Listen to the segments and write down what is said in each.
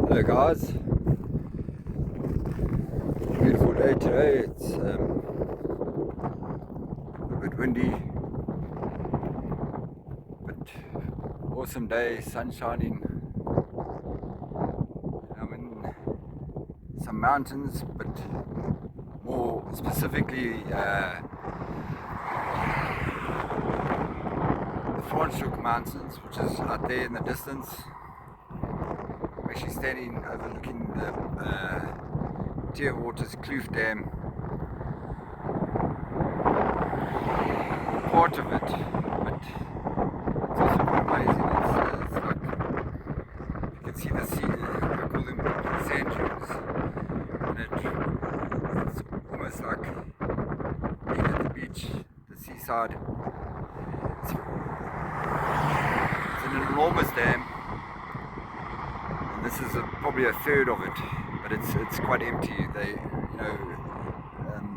Hello guys, beautiful day today. It's a bit windy, but awesome day, sun shining. I'm in some mountains, but more specifically the Franschoek Mountains, which is out there in the distance. I'm actually standing overlooking the Waters Kloof Dam, part of it, but it's also quite amazing. It's like you can see the sea, I call them sand dunes, and it's almost like being at the beach, the seaside. It's an enormous dam. This is probably a third of it, but it's quite empty. The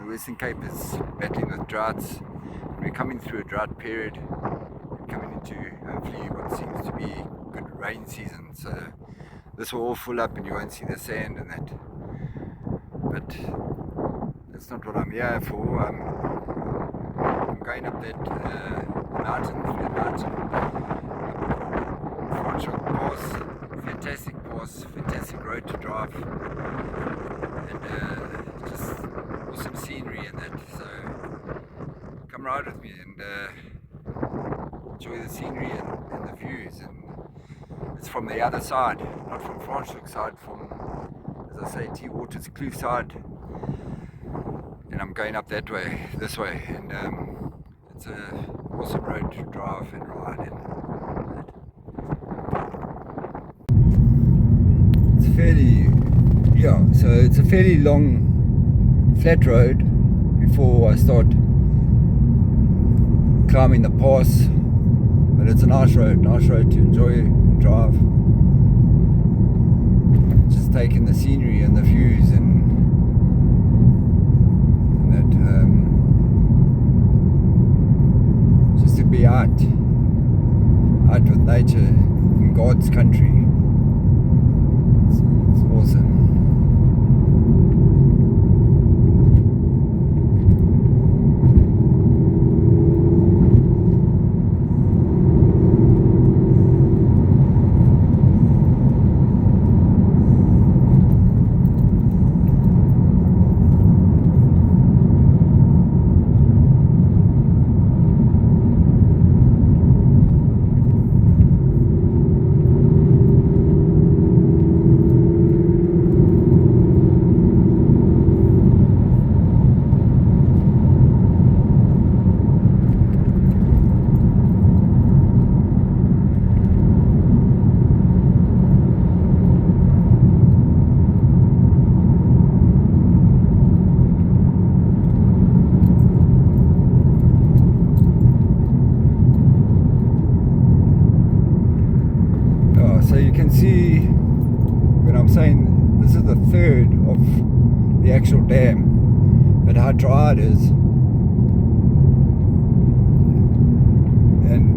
Western Cape is battling with droughts, and we're coming through a drought period, and coming into hopefully what seems to be good rain season. So this will all fill up, and you won't see the sand and that. But that's not what I'm here for. I'm going up that mountain, through the mountain, Franschoek Pass. Fantastic road to drive, and just awesome scenery and that. So come ride with me and enjoy the scenery and the views. And it's from the other side, not from Franschoek side, from, as I say, Waters Kloof side. And I'm going up that way, this way, and it's an awesome road to drive and ride in. So it's a fairly long flat road before I start climbing the pass, but it's a nice road to enjoy and drive. Just taking the scenery and the views and that, just to be out with nature in God's country. It's awesome. So you can see when I'm saying this is the third of the actual dam, but how dry it is, and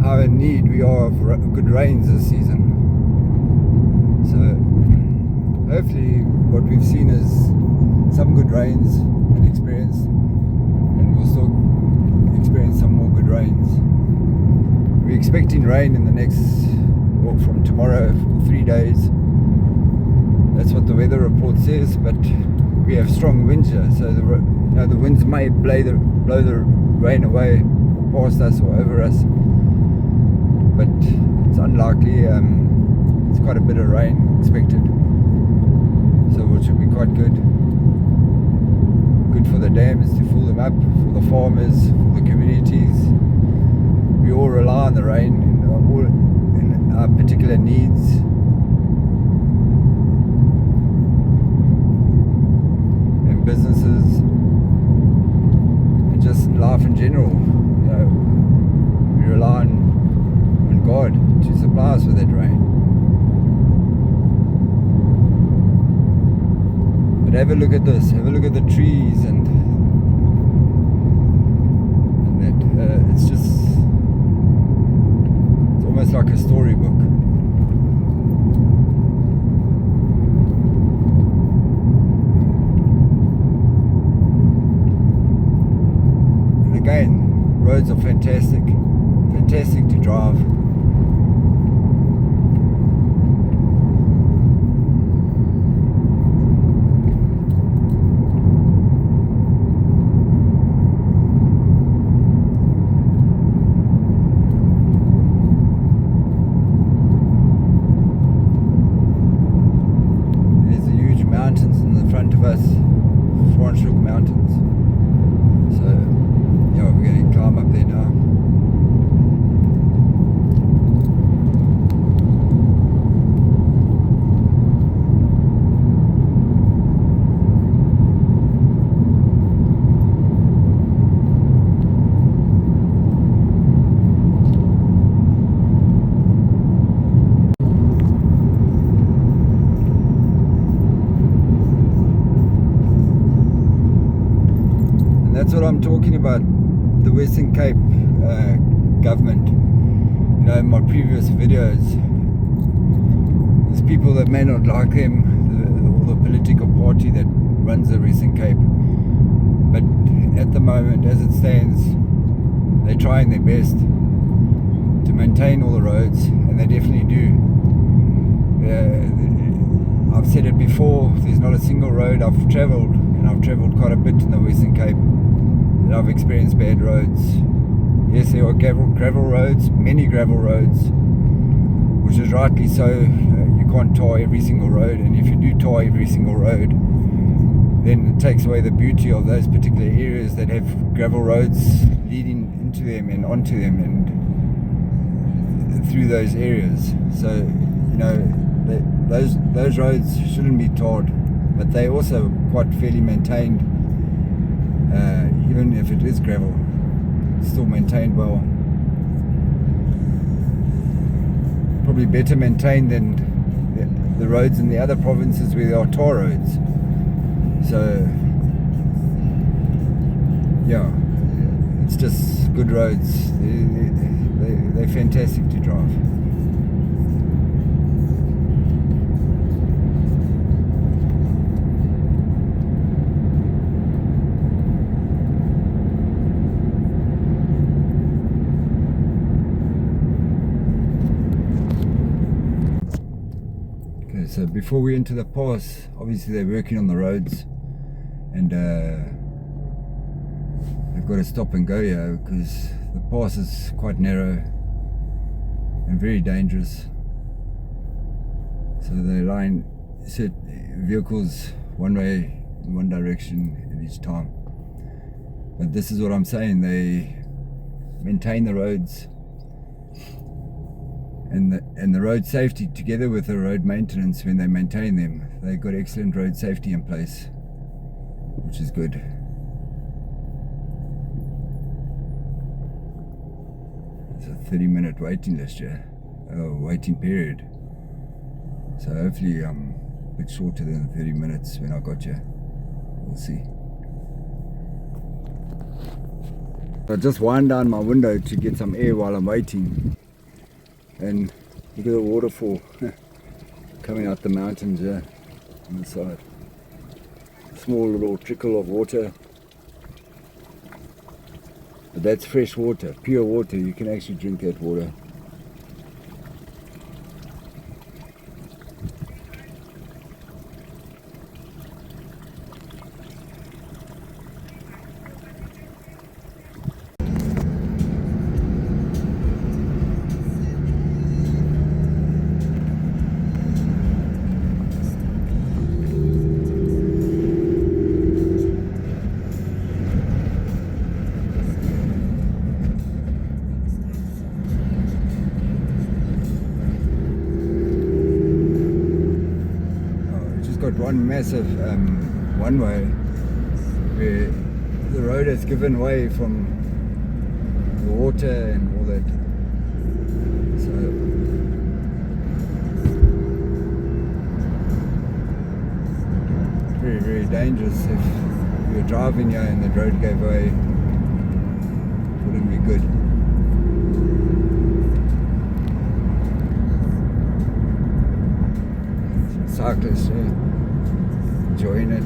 how in need we are of good rains this season. So hopefully what we've seen is some good rains and experience, and we'll still experience some more good rains. We're expecting rain in the next, well, from tomorrow for 3 days. That's what the weather report says, but we have strong winds here, so the winds may blow the rain away or past us or over us, but it's unlikely. It's quite a bit of rain expected, so which should be quite good for the dams to fill them up, for the farmers, for the communities. We all rely on the rain in our particular needs. And businesses, and just in life in general. We rely on God to supply us with that rain. But have a look at this, have a look at the trees and that. It's almost like a storybook. roads are fantastic to drive. Mountains in the front of us, Franschoek Mountains. So yeah, we're going to climb up there now. That's what I'm talking about, the Western Cape government. You know, in my previous videos, there's people that may not like him, or the political party that runs the Western Cape, but at the moment, as it stands, they're trying their best to maintain all the roads, and they definitely do. I've said it before, there's not a single road I've travelled, and I've travelled quite a bit in the Western Cape, that I've experienced bad roads. Yes, there are gravel roads, many gravel roads, which is rightly so. You can't tar every single road, and if you do tar every single road, then it takes away the beauty of those particular areas that have gravel roads leading into them and onto them and through those areas. So, you know, those roads shouldn't be tarred, but they also quite fairly maintained. Even if it is gravel, it's still maintained well. Probably better maintained than the roads in the other provinces where there are tar roads. So yeah, it's just good roads. They're fantastic to drive. So before we enter the pass, obviously they're working on the roads, and they've got to stop and go here because the pass is quite narrow and very dangerous. So they line set vehicles one way in one direction at each time. But this is what I'm saying, they maintain the roads and the road safety together with the road maintenance. When they maintain them, they've got excellent road safety in place, which is good. It's a 30-minute waiting list here, waiting period. So hopefully a bit shorter than 30 minutes when I got here. We'll see. I just wind down my window to get some air while I'm waiting. And look at the waterfall coming out the mountains here on the side. Small little trickle of water. But that's fresh water, pure water. You can actually drink that water. One massive one way where the road has given way from the water and all that. So very, very dangerous. If you're driving here and the road gave way, it wouldn't be good. Cyclists, yeah, enjoying it.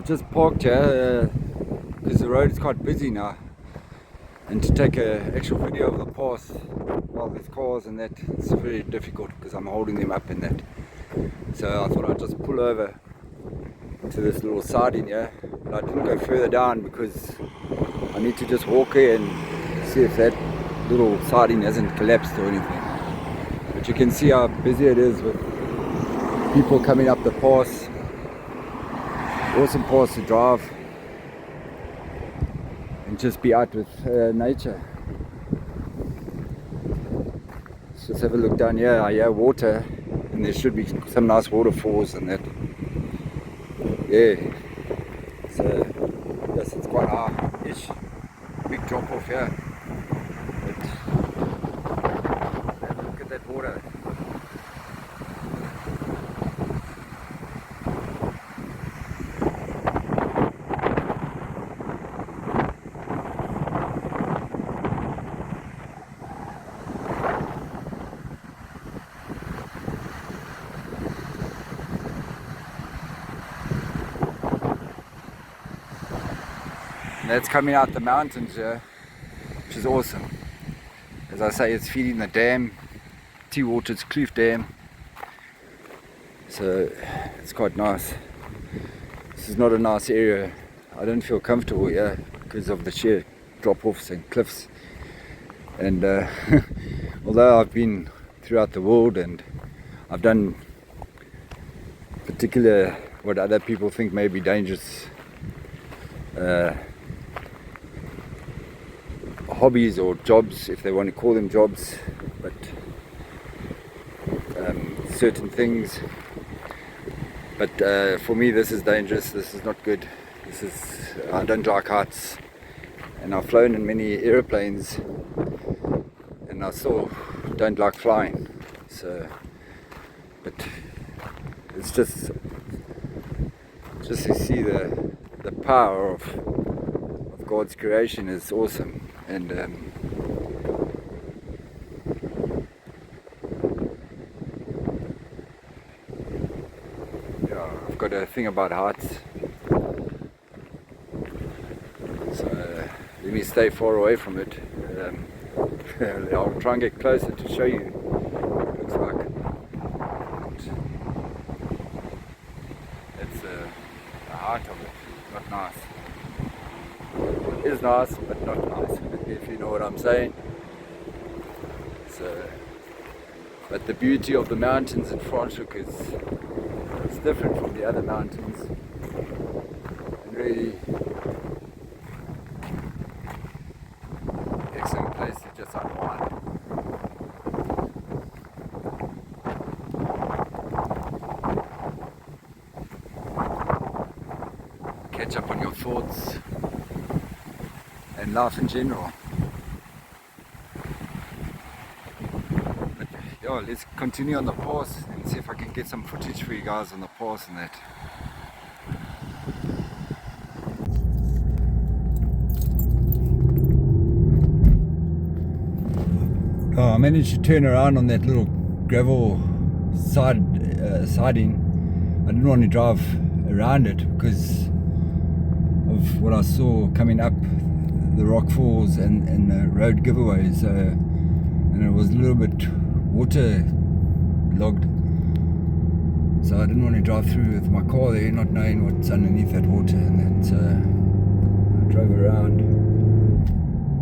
I've just parked here because the road is quite busy now, and to take an actual video of the pass while there's cars and that, it's very difficult because I'm holding them up and that. So I thought I'd just pull over to this little siding here, but I didn't go further down because I need to just walk here and see if that little siding hasn't collapsed or anything. But you can see how busy it is with people coming up the pass. Awesome pass to drive and just be out with nature. Let's just have a look down here. I hear water, and there should be some nice waterfalls and that. Yeah, so yes, it's quite high-ish. Big drop off here. But have a look at that water. That's coming out the mountains here, which is awesome. As I say, it's feeding the dam, T Water's Kloof Dam, so it's quite nice. This is not a nice area. I don't feel comfortable here because of the sheer drop-offs and cliffs. And although I've been throughout the world and I've done particular what other people think may be dangerous hobbies or jobs, if they want to call them jobs, but certain things. But for me, this is dangerous. This is not good. I don't like heights, and I've flown in many airplanes, and I still don't like flying. So, but it's just to see the power of God's creation is awesome. And yeah, I've got a thing about heights, so let me stay far away from it. I'll try and get closer to show you what it looks like. It's the height of it, not nice. It is nice, but not nice, if you know what I'm saying. So, but the beauty of the mountains in Franschoek is different from the other mountains, and really excellent place to just unwind. Catch up on your thoughts and life in general. But yeah, let's continue on the pass and see if I can get some footage for you guys on the pass and that. Oh, I managed to turn around on that little gravel siding. I didn't want to drive around it because of what I saw coming up the rock falls and the road giveaways, and it was a little bit waterlogged, so I didn't want to drive through with my car there not knowing what's underneath that water, and that I drove around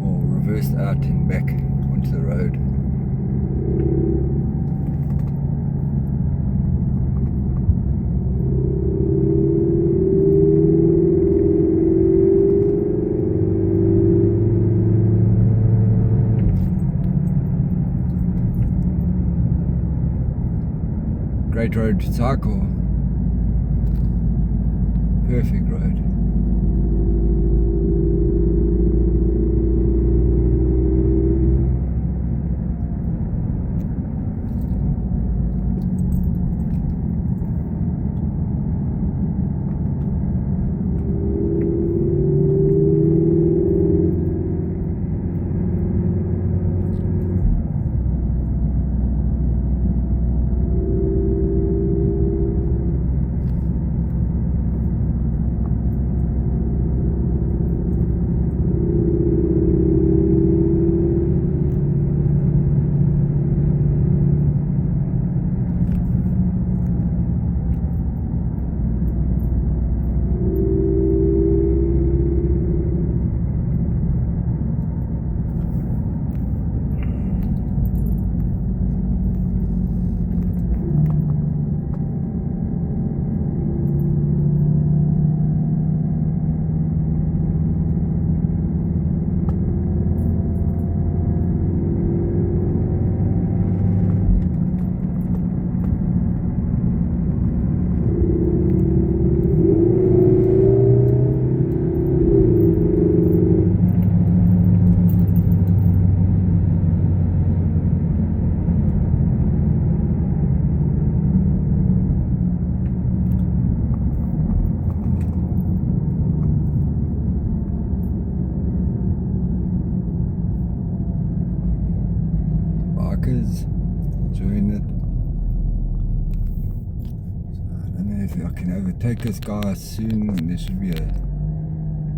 or reversed out and back onto the road. Great road to cycle. Perfect road. truckers doing it. So I don't know if I can overtake this guy soon, and there should be a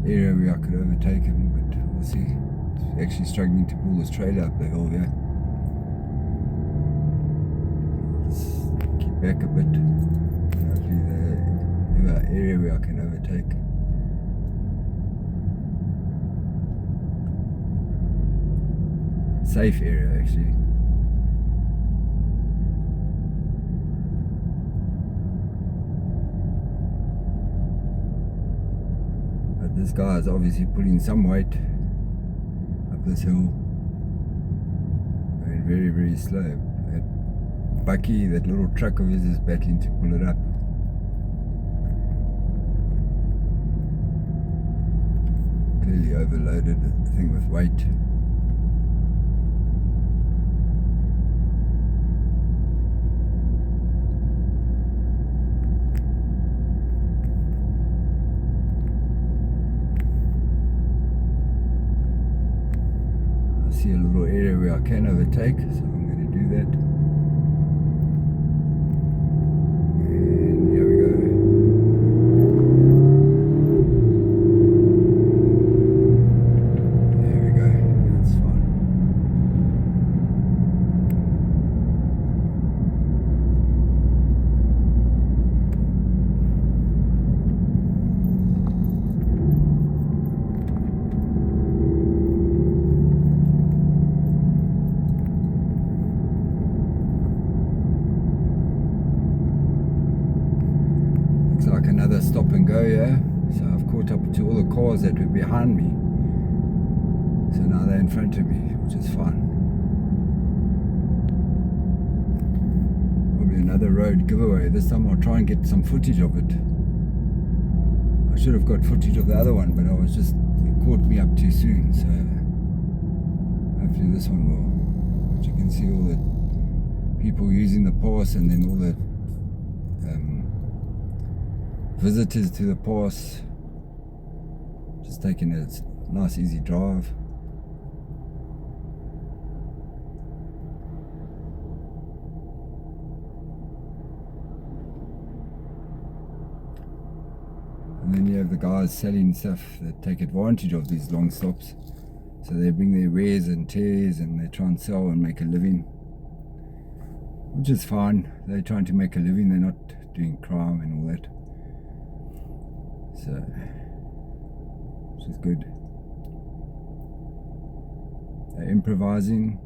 area where I could overtake him, but we'll see. He's actually struggling to pull this trailer up the hill here. Just keep back a bit. Hopefully there's an area where I can overtake. Safe area actually. But this guy is obviously putting some weight up this hill. Going very, very slow. That Bucky, that little truck of his, is battling to pull it up. Clearly overloaded the thing with weight. I see a little area where I can overtake, so I'm going to do that. And here we go. There we go, that's fine. Like another stop and go here, so I've caught up to all the cars that were behind me, so now they're in front of me, which is fun. Probably another road giveaway. This time I'll try and get some footage of it. I should have got footage of the other one, but it caught me up too soon, so hopefully this one will. But you can see all the people using the pass, and then all the visitors to the pass, just taking a nice easy drive. And then you have the guys selling stuff that take advantage of these long stops, so they bring their wares and tears and they try and sell and make a living, which is fine. They're trying to make a living, they're not doing crime and all that. So, which is good. They're improvising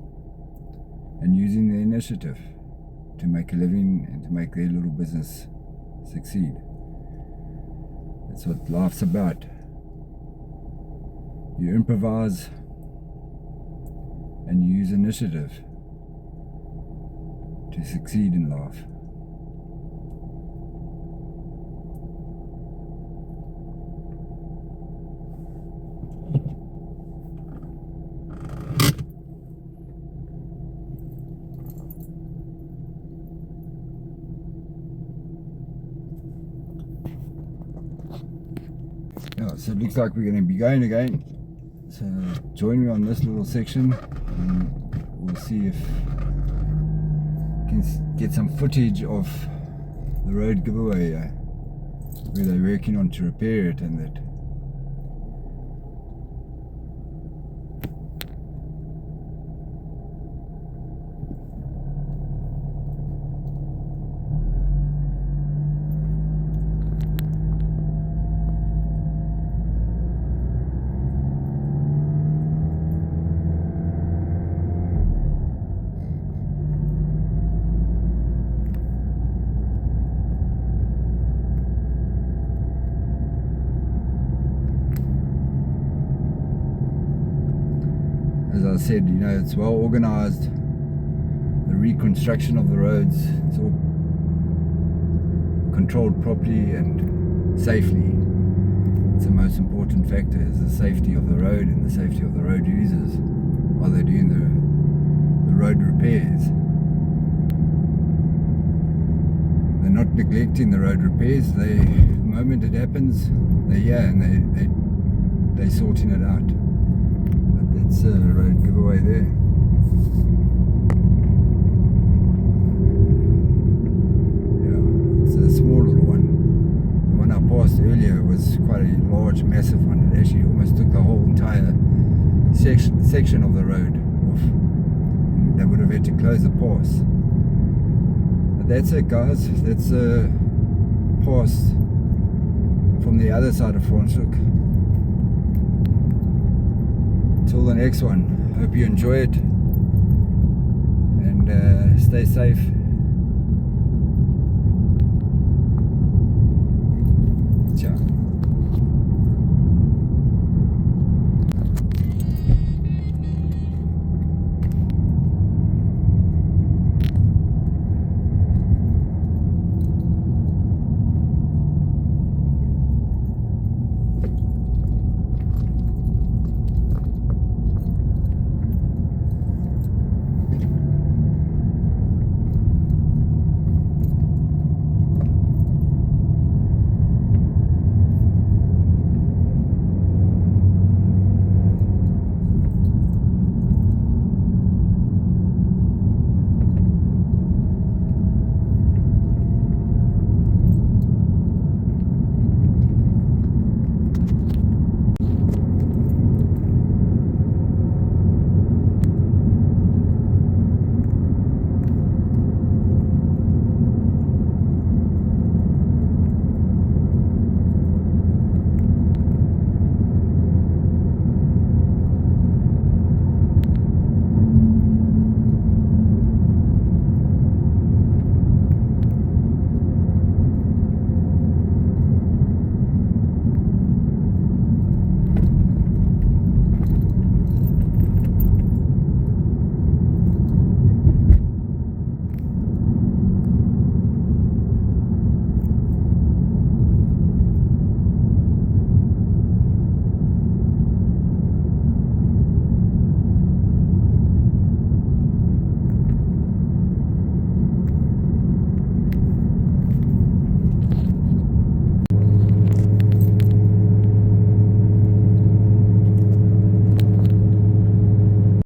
and using their initiative to make a living and to make their little business succeed. That's what life's about. You improvise and you use initiative to succeed in life. Yeah, so it looks like we're going to be going again. So join me on this little section and we'll see if we can get some footage of the road giveaway where they're working on to repair it and that. As I said, you know, it's well organized. The reconstruction of the roads, it's all controlled properly and safely. It's the most important factor, is the safety of the road and the safety of the road users while they're doing the road repairs. They're not neglecting the road repairs. The moment it happens, they're here and they're sorting it out. But that's a road giveaway there. section of the road off. They would have had to close the pass. But that's it, guys. That's a pass from the other side of Franschoek. Till the next one. Hope you enjoy it, and stay safe.